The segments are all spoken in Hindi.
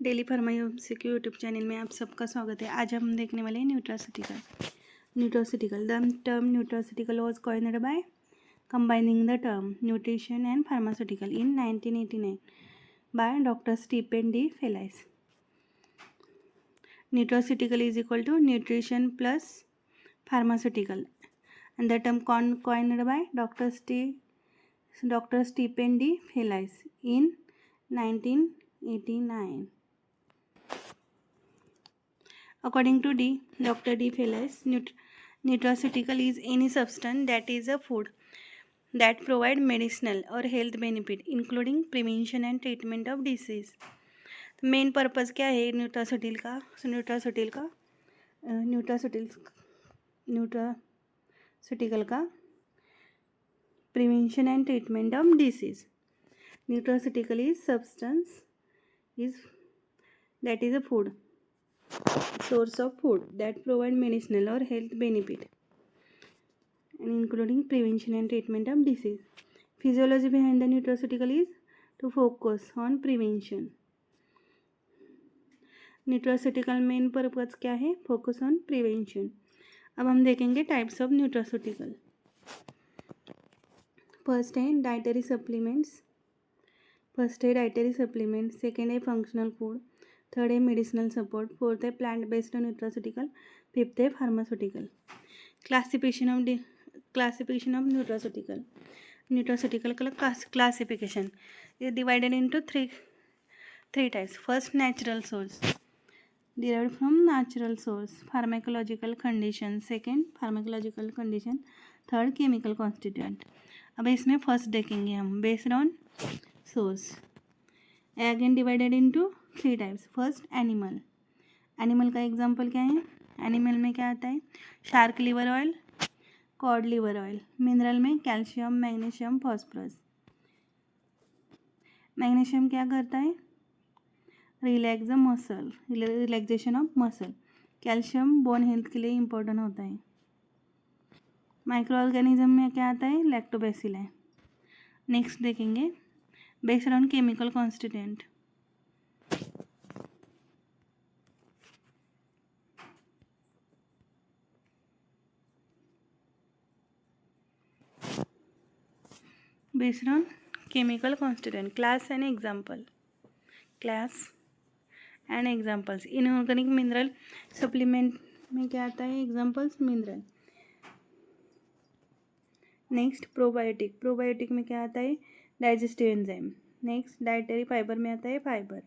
डेली फार्मास्यूटिकल यूट्यूब चैनल में आप सबका स्वागत है। आज हम देखने वाले हैं nutraceutical. The term nutraceutical was coined by combining the term nutrition and pharmaceutical in 1989 by doctor Stephen DeFelice. Nutraceutical is equal to nutrition plus pharmaceutical, and the term coined by Dr. Stephen D. Felice in 1989. According to Dr. D. Felice, nutraceutical is any substance that is a food that provide medicinal or health benefit, including prevention and treatment of disease. Main purpose क्या है न्यूट्रास्यूटिकल का prevention and treatment of disease. Nutraceutical is substance that is a food source of food that provide medicinal or health benefit and including prevention and treatment of disease. Physiology behind the nutraceutical is to focus on prevention. Nutraceutical main purpose क्या है? Focus on prevention. अब हम देखेंगे टाइप्स ऑफ न्यूट्रास्यूटिकल। फर्स्ट है डाइटरी सप्लीमेंट्स, सेकेंड है फंक्शनल फूड, थर्ड है मेडिसिनल सपोर्ट, फोर्थ है प्लांट बेस्ड न्यूट्रास्यूटिकल, फिफ्थ है फार्मास्यूटिकल। क्लासिफिकेशन ऑफ न्यूट्रास्यूटिकल का classification is divided into three types. First natural source, derived from natural source, pharmacological condition, second pharmacological condition, third chemical constituent। अब इसमें फर्स्ट देखेंगे हम based on source. Again divided into three types. First animal का एग्जांपल क्या है? एनिमल में क्या आता है? Shark liver oil, cod liver oil. Mineral में कैल्शियम, मैग्नीशियम, फॉस्फोरस। मैग्नीशियम क्या करता है? Relaxation of muscle. Calcium bone health के लिए इम्पोर्टेंट होता है। माइक्रो ऑर्गेनिज्म में क्या आता है? लैक्टोबैसिलाई। नेक्स्ट देखेंगे based on chemical constituent. Based on chemical constituent, class and examples. Inorganic mineral supplement में क्या आता है? Examples mineral. नेक्स्ट प्रोबायोटिक में क्या आता है? Digestive enzyme. Next dietary fibre में आता है फाइबर।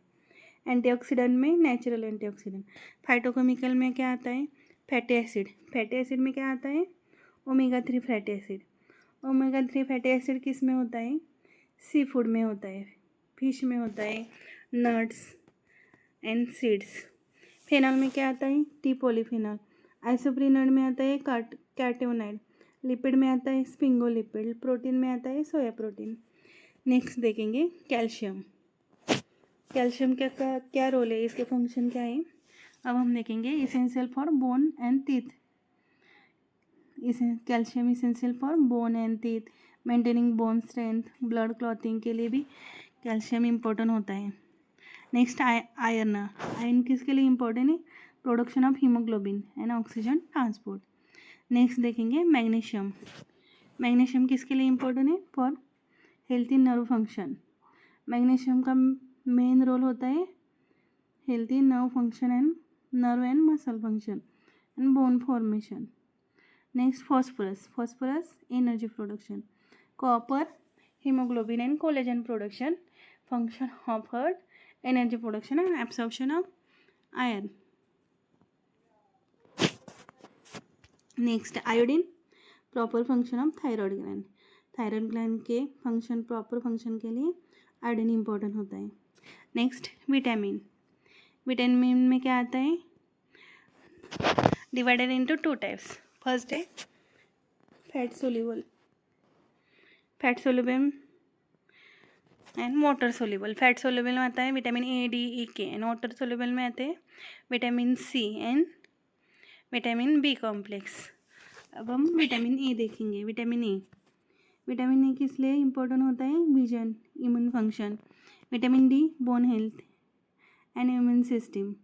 एंटीऑक्सीडेंट में नेचुरल एंटीऑक्सीडेंट। फाइटोकेमिकल में क्या आता है? फैटी एसिड में क्या आता है? ओमेगा 3 फैटी एसिड किस में होता है? सी फूड में होता है, फिश में होता है, नट्स एंड सीड्स। फेनॉल में क्या आता है? T polyphenol. आइसोप्रीनॉइड में आता है कैटेओनाइड। लिपिड में आता है स्पिंगोलिपिड। प्रोटीन में आता है सोया प्रोटीन। नेक्स्ट देखेंगे कैल्शियम का क्या रोल है, इसके फंक्शन क्या है? अब हम देखेंगे essential for bone and teeth. Calcium essential for bone and teeth, maintaining bone strength, blood clotting के लिए भी कैल्शियम इम्पोर्टेंट होता है। नेक्स्ट आयरन किसके लिए इम्पोर्टेंट है? Production of haemoglobin and oxygen transport. Next देखेंगे मैग्नीशियम किसके लिए इम्पोर्टेंट है? For healthy nerve function. Magnesium का मेन रोल होता है healthy nerve function and muscle function and bone formation. Next phosphorus energy production. Copper haemoglobin and collagen production, function of heart, energy production and absorption of iron. Next iodine, proper function of thyroid gland के प्रॉपर फंक्शन के लिए आयोडीन इम्पोर्टेंट होता है। नेक्स्ट विटामिन में क्या आता है? Divided into two types. First है fat soluble and water soluble. Fat soluble में आता है विटामिन ए, डी, ई, के एंड वाटर सोल्यूबल में आते हैं vitamin C and vitamin B complex. अब हम विटामिन ए देखेंगे। विटामिन ए किस लिए इम्पोर्टेंट होता है? Vision, immune function. Vitamin D bone health and immune system.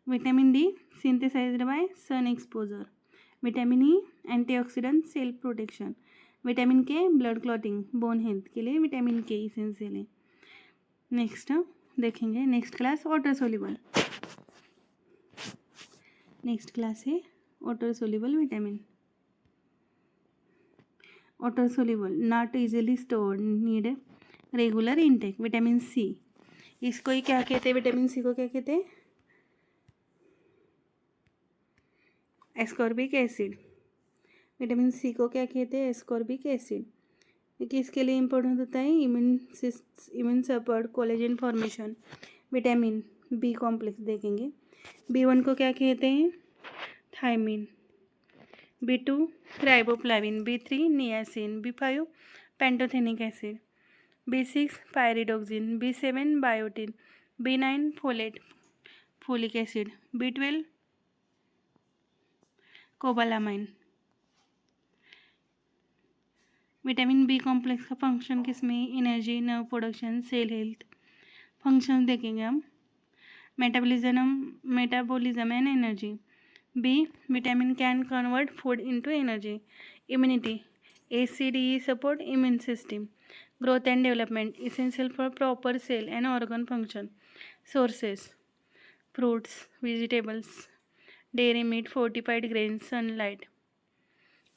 Vitamin D synthesized by sun exposure. Vitamin E antioxidant cell protection. Vitamin K blood clotting bone health के लिए विटामिन के इसेंशियल है. नेक्स्ट देखेंगे next class water soluble. Next class है water soluble vitamin. Water soluble not easily stored need regular intake. Vitamin C इसको ही क्या कहते हैं? विटामिन सी को क्या कहते हैं? Ascorbic acid. विटामिन सी को क्या कहते हैं? Ascorbic acid. ये किसके लिए इम्पोर्टेंट होता है? Immune support, collagen formation. Vitamin B complex देखेंगे. B1 को क्या कहते हैं? Thiamine. B2 riboflavin. B3 niacin. B5 pantothenic acid. B6 pyridoxine. B7 biotin. B9 folate folic acid. B12 cobalamin. Vitamin B complex का फंक्शन किसमें? Energy, nerve production, cell health. Function देखेंगे हम. Metabolism and energy. B vitamin can convert food into energy. Immunity. ACDE support immune system. Growth and development essential for proper cell and organ function. Sources fruits, vegetables, dairy meat, fortified grains, sunlight.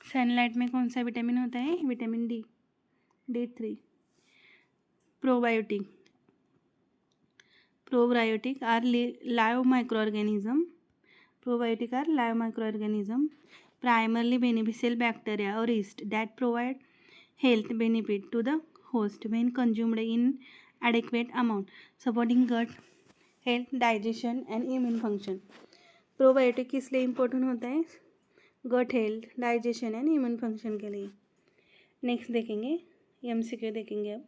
Sunlight में कौन सा विटामिन होता है? Vitamin D. D3. Probiotic. Probiotic are live microorganism. Probiotic are live microorganism primarily beneficial bacteria or yeast that provide health benefit to the host when consumed in adequate amount, supporting gut health, digestion and immune function. Probiotic किस लिए इम्पोर्टेंट होता है? Gut health, digestion and immune function के लिए. नेक्स्ट देखेंगे MCQ देखेंगे अब.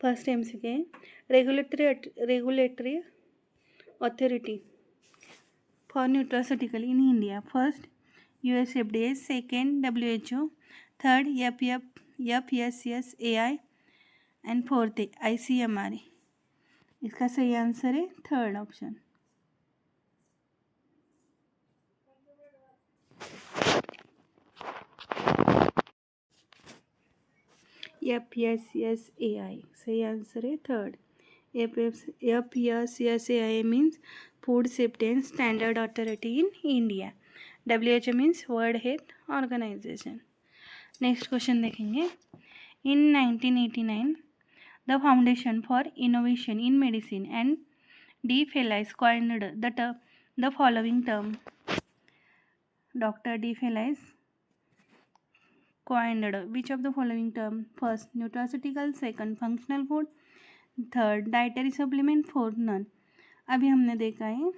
First MCQ regulatory authority for nutraceutical in India. First US FDA, second WHO, third FSSAI and fourth ICMR. इसका सही आंसर है थर्ड ऑप्शन. FSSAI सही आंसर है third. FSSAI means food safety and standard authority in India. WHO means world health organization. Next question देखेंगे. इन 1989 the foundation for innovation in medicine and D. Felice coined the following term. Dr. D. Felice coined which of the following term? First nutraceutical, second functional food, third dietary supplement, fourth none. अभी हमने देखा है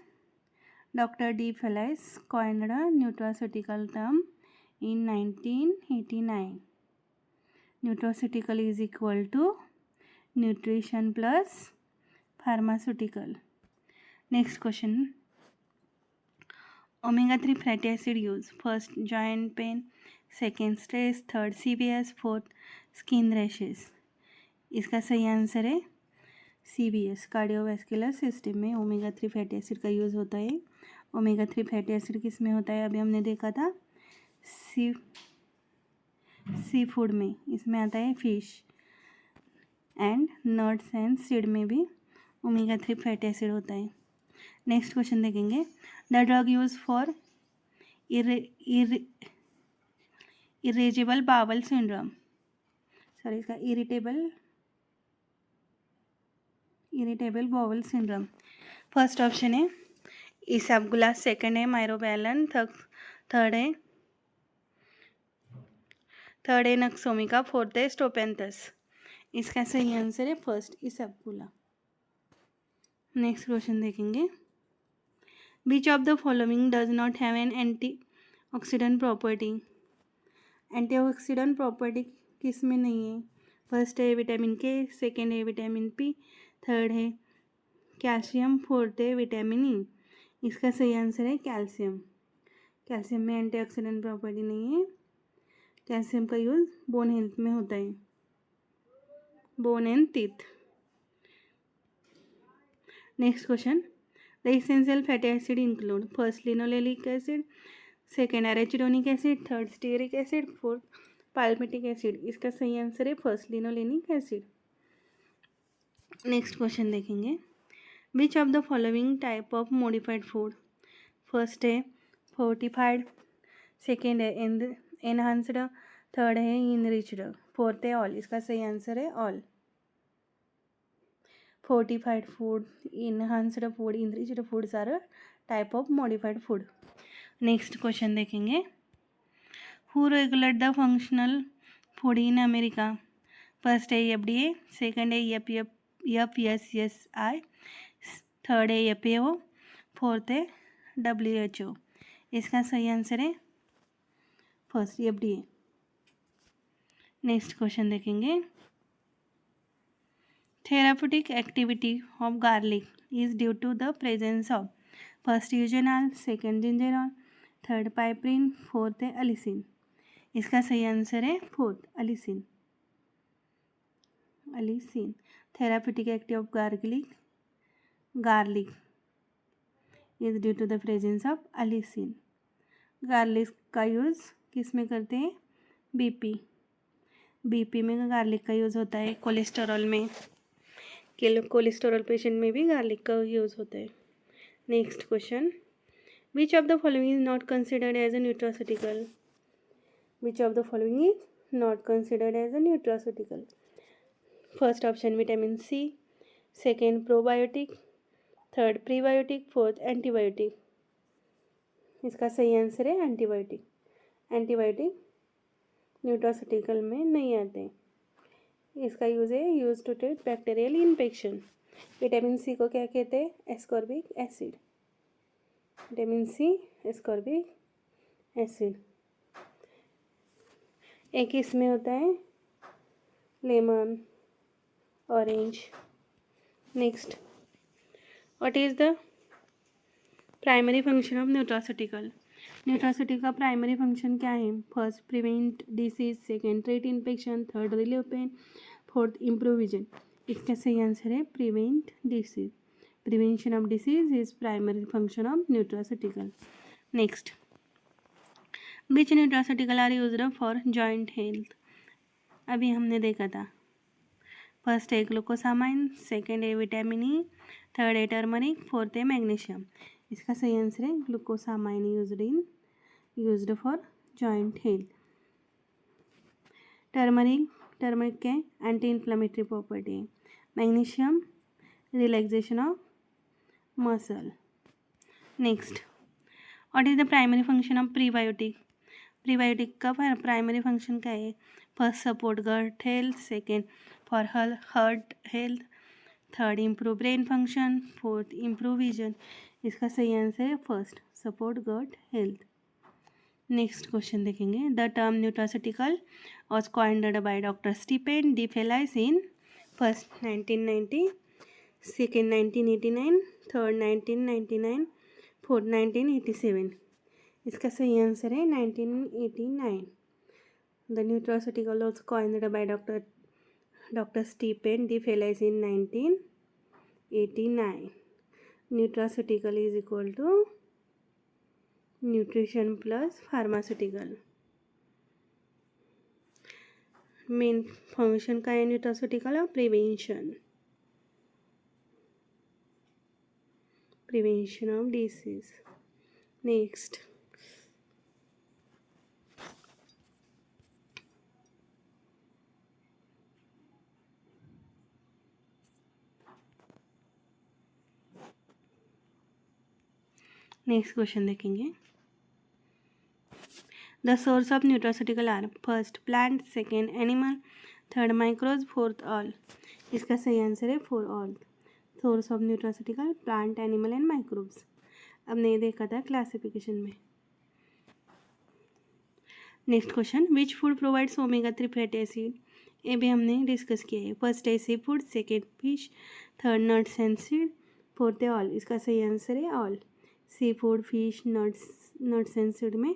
doctor DeFelice coined nutraceutical term in 1989. Nutraceutical is equal to nutrition plus pharmaceutical. Next question. omega-3 fatty acid use. First joint pain, second stress, third CVS, fourth skin rashes. इसका सही आंसर है CVS. कार्डियोवैस्कुलर सिस्टम में omega-3 फैटी एसिड का यूज़ होता है. omega-3 फैटी एसिड किस में होता है? अभी हमने देखा था सी फूड में. इसमें आता है fish and nuts and seed में भी omega-3 फैटी एसिड होता है. नेक्स्ट क्वेश्चन देखेंगे. The drug use for erasable bowel syndrome. Sorry इसका irritable bowel syndrome. First option है इसाबगुला, सेकंड है माइरोबैलन, थर्ड है नक्सोमिका, फोर्थ है स्टोपेंथस. इसका सही आंसर है फर्स्ट इसाबगुला. नेक्स्ट क्वेश्चन देखेंगे. Which of the following does not have an antioxidant property. Antioxidant property किस में नहीं है? फर्स्ट है विटामिन के, सेकेंड है विटामिन पी, थर्ड है कैल्शियम, फोर्थ है विटामिन ई. इसका सही आंसर है कैल्शियम. कैल्शियम में एंटीऑक्सीडेंट प्रॉपर्टी नहीं है. कैल्शियम का यूज़ बोन हेल्थ में होता है, bone and teeth. Next question, the essential fatty acid include first linolenic acid, second arachidonic acid, third stearic acid, fourth palmitic acid. इसका सही आंसर है first linolenic acid. Next question देखेंगे, which of the following type of modified food, first है फोर्टिफाइड, सेकेंड है एनहांस्ड, थर्ड है इनरिच्ड, फोर्थ है ऑल। इसका सही आंसर है all. Fortified food, enhanced food, enriched foods are type of modified food. Next question देखेंगे, who regulate the functional food in America, first है FDA, सेकेंड है FSSI, थर्ड है FAO, फोर्थ है WHO। इसका सही आंसर है फर्स्ट FDA। नेक्स्ट क्वेश्चन देखेंगे, therapeutic activity of garlic is due to the presence of first eugenol, second gingerol, third piperine, fourth है अलिसिन। इसका सही आंसर है fourth allicin. Allicin, therapeutic activity of garlic is due to the presence of अलिसिन। Garlic का यूज़ किस में करते हैं, बीपी में गार्लिक का यूज़ होता है, कोलेस्टेरॉल में, कोलेस्टेरॉल पेशेंट में भी गार्लिक का यूज़ होता है। Next question, which of the following is not considered as a nutraceutical, which of the following is not considered as a nutraceutical, first option vitamin C, second probiotic, third prebiotic, fourth antibiotic. इसका सही आंसर है एंटीबायोटिक। एंटीबायोटिक न्यूट्रास्यूटिकल में नहीं आते। इसका use to treat bacterial infection. Vitamin C को क्या कहते हैं, ascorbic acid. Vitamin C ascorbic acid. एक इसमें होता है lemon, orange. Next, what is the primary function of nutraceutical, nutraceutical का प्राइमरी फंक्शन क्या है, first prevent disease, second treat infection, third relieve pain, fourth improve vision. इसका सही आंसर है prevent disease. Prevention of disease is primary function of nutraceutical. Next, which nutraceutical are used for joint health, अभी हमने देखा था, फर्स्ट है ग्लूकोसामाइन, सेकेंड है विटामिन ई, थर्ड है टर्मरिक, फोर्थ है मैग्नीशियम। इसका सही आंसर है glucosamine used for joint health. Turmeric के एंटी इन्फ्लेमेटरी प्रॉपर्टी है, magnesium relaxation of muscle. Next, what is the primary function of prebiotic, prebiotic का प्राइमरी फंक्शन क्या है, first support gut health, second for heart health, third improve brain function, fourth improve vision. इसका सही आंसर है first support gut health. Next question देखेंगे, the term nutraceutical was coined by doctor Stephen DeFelice in first 1990, second 1989, third 1999, fourth 1987। इसका सही आंसर है 1989। The nutraceutical was coined by doctor Stephen DeFelice in 1989। Nutraceutical is equal to nutrition plus pharmaceutical. Main function का है न्यूट्रास्यूटिकल और prevention of disease. Next, question देखेंगे, the source of nutraceutical are first plant, second animal, third micros, fourth all. इसका सही आंसर है four all. Source of nutraceutical plant, animal and microbes. अब नहीं देखा था क्लासिफिकेशन में। Next question, which food provides omega 3 fatty acid, ये भी हमने डिस्कस किया है, फर्स्ट है sea food, second fish, third nuts and seed, fourth है ऑल। इसका सही आंसर है all. Sea food, fish, nuts and seed में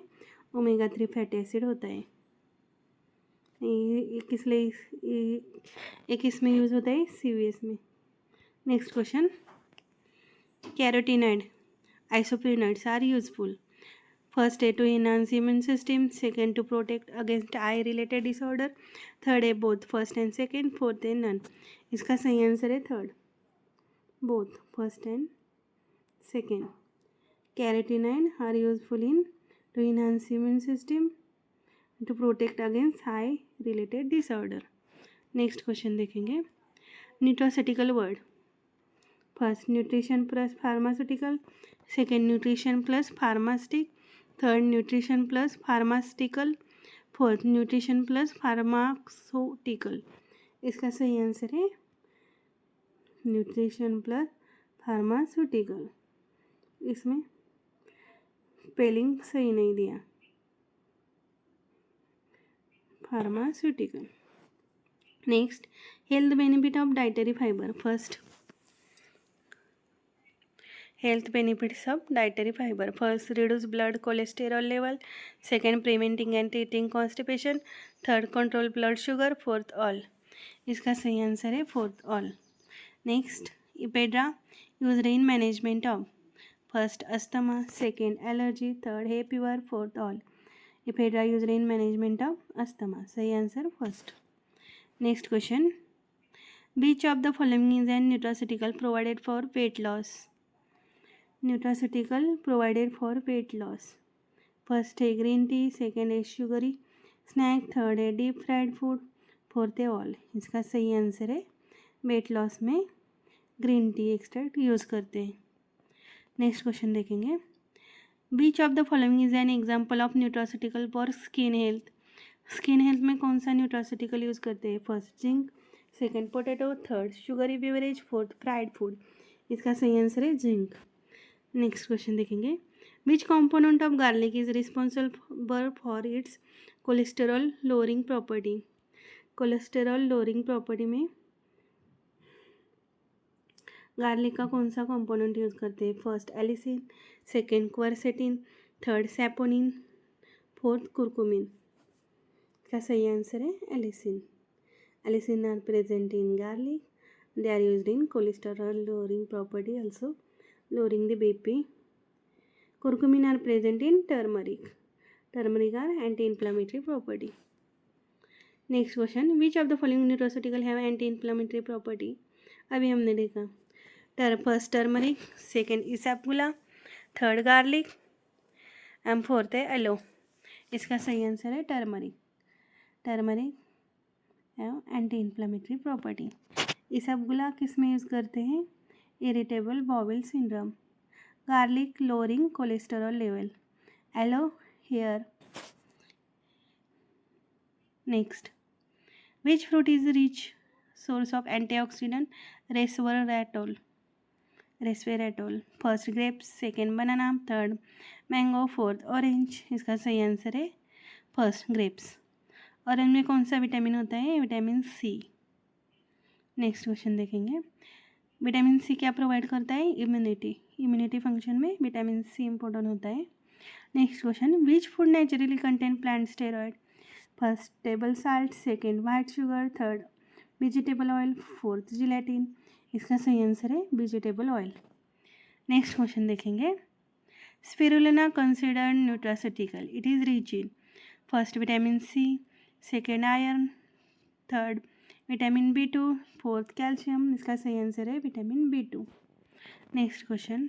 ओमेगा 3 फैटी एसिड होता है। एक इसमें यूज़ होता है CVS में। Next question, Carotenoid, isoprenoids are useful. First A to enhance immune system, second to protect against eye related disorder, third A both first and second, fourth A none. इसका सही आंसर है third, both first and second. Carotenoid are useful in to enhance immune system to protect against eye related disorder. Next question देखेंगे. Nutraceutical word. First nutrition plus pharmaceutical, second nutrition plus pharmastic, third nutrition plus pharmastical, fourth nutrition plus pharmaceutical. इसका सही आंसर है न्यूट्रिशन प्लस फार्मास्यूटिकल. इसमें स्पेलिंग सही नहीं दिया, pharmaceutical. Next, health benefit of dietary fibre. First, health benefits of dietary fiber. First, reduce blood cholesterol level. Second, preventing and treating constipation. Third, control blood sugar. Fourth, all. इसका सही आंसर है fourth, all. Next, ephedra use in management of. First, asthma. Second, allergy. Third, hay fever. Fourth, all. Ephedra use in management of asthma. सही answer first. Next question, which of the following is an nutraceutical provided for weight loss. Nutraceutical provided for weight loss. First है ग्रीन टी, सेकेंड है शुगरी स्नैक, थर्ड है डीप फ्राइड फूड, फोर्थ है ऑल. इसका सही आंसर है वेट लॉस में ग्रीन टी एक्सट्रैक्ट यूज़ करते हैं. नेक्स्ट क्वेश्चन देखेंगे, which of the following is an example of nutraceutical for skin health. Skin health में कौन सा न्यूट्रासिटिकल यूज़ करते हैं. First zinc, second potato, third sugary beverage, fourth fried food. इसका सही आंसर है जिंक. नेक्स्ट क्वेश्चन देखेंगे, which component of garlic is responsible for its cholesterol lowering property. Cholesterol lowering property में गार्लिक का कौन सा कॉम्पोनेंट यूज़ करते हैं. First allicin, second quercetin, third saponin, fourth curcumin. इसका सही आंसर है allicin. Allicin are present in garlic, they are used in cholesterol lowering property, also lowering the BP. Curcumin are present in turmeric. Turmeric are anti-inflammatory property. Next question, which of the following nutraceutical have anti-inflammatory property. अभी हमने देखा, first turmeric, second ispaghula, third garlic and fourth है एलो. इसका सही आंसर है टर्मरिक. टर्मरिक है एंटी इन्फ्लामेटरी प्रॉपर्टी. इसापुला किस में यूज़ करते हैं. Irritable bowel syndrome. Garlic lowering cholesterol level. Aloe hair. Next, which fruit is rich source of antioxidant. Resveratrol. Resveratrol. First grapes, second banana, third mango, fourth orange. इसका सही आंसर है फर्स्ट ग्रेप्स. ऑरेंज में कौन सा विटामिन होता है. Vitamin C. नेक्स्ट क्वेश्चन देखेंगे, विटामिन सी क्या प्रोवाइड करता है. इम्यूनिटी. इम्यूनिटी फंक्शन में विटामिन सी इंपॉर्टेंट होता है. Next question, which food naturally contain plant steroid. First table salt, second white sugar, third vegetable oil, fourth gelatin. इसका सही आंसर है वेजिटेबल ऑयल. नेक्स्ट क्वेश्चन देखेंगे, spirulina considered nutraceutical. It is rich in first vitamin C, second iron, third vitamin B2, fourth calcium. इसका सही आंसर है विटामिन B2. Next question,